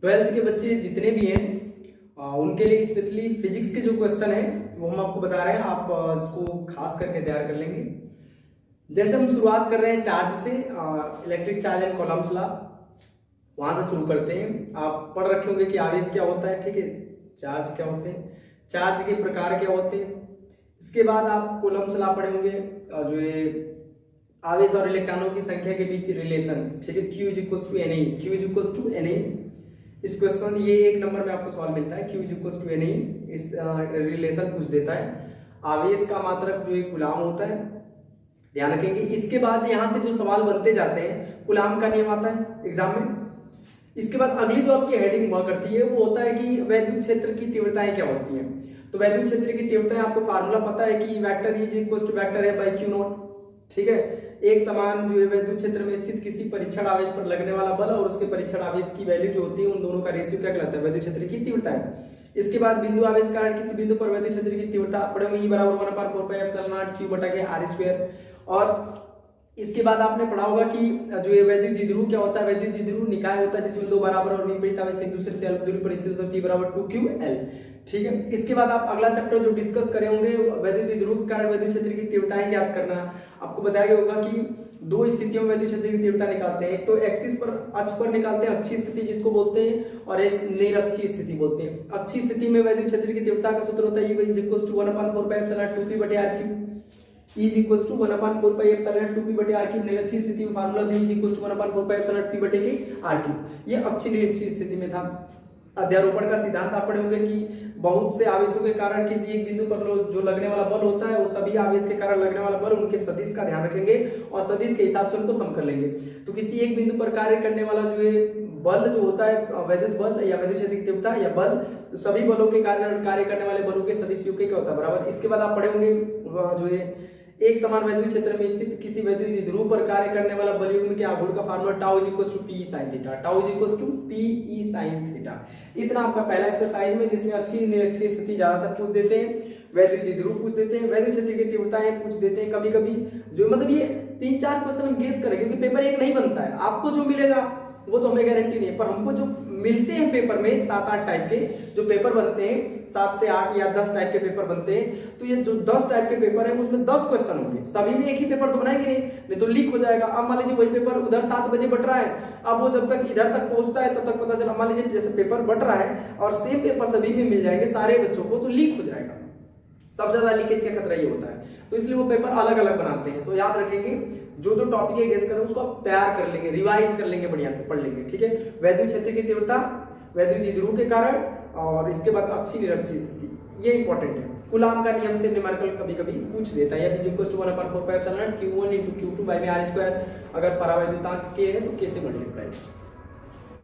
Twelfth के बच्चे जितने भी हैं उनके लिए स्पेशली फिजिक्स के जो क्वेश्चन है वो हम आपको बता रहे हैं, आप उसको खास करके तैयार कर लेंगे। जैसे हम शुरुआत कर रहे हैं चार्ज से, electric charge and columns law, वहां से शुरू करते हैं। आप पढ़ रखे होंगे कि आवेश क्या होता है, ठीक है, चार्ज क्या होते हैं, चार्ज के प्रकार क्या होते हैं। इसके बाद आप कूलम्ब्स लॉ पढ़े होंगे, जो ये आवेश और इलेक्ट्रॉनों की संख्या के बीच रिलेशन, ठीक है, Q is equals to NA, Q is equals to NA। इस क्वेश्चन ये 1 नंबर में आपको सवाल मिलता है, Q is equals to NA, इस रिलेशन पूछ देता है। आवेश का मात्रक जो एक कूलाम होता है, ध्यान रखेंगे। इसके बाद यहाँ से जो सवाल बनते जाते हैं, कूलाम का नियम आता है एग्जाम में। इसके बाद अगली जो आपकी हेडिंग हुआ करती है वो होता है कि वैद्युत क्षेत्र की तीव्रताएं क्या होती हैं। तो वैद्युत क्षेत्र की तीव्रताएं आपको फार्मूला पता है कि vector is equals to vector है बाय Q नॉट, ठीक है। एक समान जो है वैद्युत क्षेत्र में स्थित किसी परीक्षण आवेश पर लगने वाला बल और उसके परीक्षण आवेश की वैल्यू जो होती है, उन दोनों का रेशियो क्या कहलाता है, वैद्युत क्षेत्र की तीव्रता है। इसके बाद बिंदु आवेश कारण किसी बिंदु पर वैद्युत क्षेत्र की तीव्रता पढ़ेंगे, E बराबर 1/4πε0 Q बटा के R²। और इसके बाद आपने पढ़ा होगा कि जो ये वैद्युत द्विध्रुव क्या होता है, वैद्युत द्विध्रुव निकाय होता है जिसमें दो बराबर और विपरीत आवेश एक दूसरे से अल्प दूरी पर स्थित होता है, P बराबर 2QL, ठीक है। इसके बाद आप अगला चैप्टर जो डिस्कस करे होंगे, वैद्युत द्विध्रुव के कारण वैद्युत क्षेत्र की तीव्रताएं ज्ञात करना। आपको बताया गया होगा कि दो स्थितियों में वैद्युत क्षेत्र की तीव्रता निकालते हैं, एक तो एक्सिस पर, अक्ष पर निकालते हैं, अक्षीय स्थिति जिसको बोलते हैं, और एक निरक्षीय स्थिति बोलते हैं। अक्षीय स्थिति में वैद्युत क्षेत्र की तीव्रता का सूत्र होता है E is equals to 1/4πε2P बटे R3, E is equals to 1/4πε2P बटे R3। निरक्षीय स्थिति में फार्मूला था E is equals to 1/4πε0P बटे के R3। ये अक्षीय निरक्षीय स्थिति में था। अध्यारोपण का सिद्धांत आप पढ़े होंगे कि बहुत से आवेशों के कारण किसी एक बिंदु पर जो लगने वाला बल होता है, वो सभी आवेश के कारण लगने वाला बल, उनके सदिश का ध्यान रखेंगे और सदिश के हिसाब से उनको सम कर लेंगे। तो किसी एक बिंदु पर कार्य करने वाला जो है बल जो होता है, वैद्युत बल या वैद्युत क्षेत्र की तीव्रता या बल, तो सभी बलों के कारण कार्य करने वाले बलों के सदिश योग क्या होता है, बराबर। इसके बाद आप पढ़े होंगे जो है एक समान वैद्युत क्षेत्र में स्थित किसी वैद्युत द्विध्रुव पर कार्य करने वाला बल युग्म के आघूर्ण का formula tau is equals to P sin theta, tau is equals to P sin theta. इतना आपका पहला एक्सरसाइज में, जिसमें अच्छी निरक्षीय स्थिति ज्यादातर पूछ देते हैं, वैद्युत द्विध्रुव पूछ देते हैं, वैद्युत क्षेत्र की तीव्रताएं पूछ देते हैं कभी कभी। जो मतलब ये 3-4 क्वेश्चन हम गेस करें, क्योंकि पेपर एक नहीं बनता है, आपको जो मिलेगा वो तो हमें गारंटी नहीं है, पर हमको जो मिलते हैं पेपर में 7-8 टाइप के जो पेपर बनते हैं, 7 से 8 या 10 टाइप के पेपर बनते हैं। तो ये जो 10 टाइप के पेपर है उसमें 10 क्वेश्चन होंगे, सभी में एक ही पेपर तो बनाएंगे नहीं तो लीक हो जाएगा। अब मान लीजिए वही पेपर उधर 7 बजे बट रहा है, अब वो जब तक इधर तक पहुंचता है तब तक पता चला, मान लीजिए जैसे पेपर बट रहा है और सेम पेपर सभी में मिल जाएंगे सारे बच्चों को, तो लीक हो जाएगा। सबसे ज्यादा लीकेज का खतरा ये होता है, तो इसलिए वो पेपर अलग अलग बनाते हैं। तो याद रखेंगे जो जो टॉपिक है गेस करें उसको आप तैयार कर लेंगे, रिवाइज कर लेंगे, बढ़िया से पढ़ लेंगे, ठीक है। वैद्युत क्षेत्र की तीव्रता, वैद्युत द्विध्रुव के कारण, और इसके बाद अक्षीय निरक्षीय स्थिति, ये इंपॉर्टेंट है। कूलाम का नियम से न्यूमेरिकल कभी कभी पूछ देता है, F equals to 1/4πε0 Q1 × Q2 bye में R²। अगर परावैद्युतांक K है तो K से मल्टीप्लाई।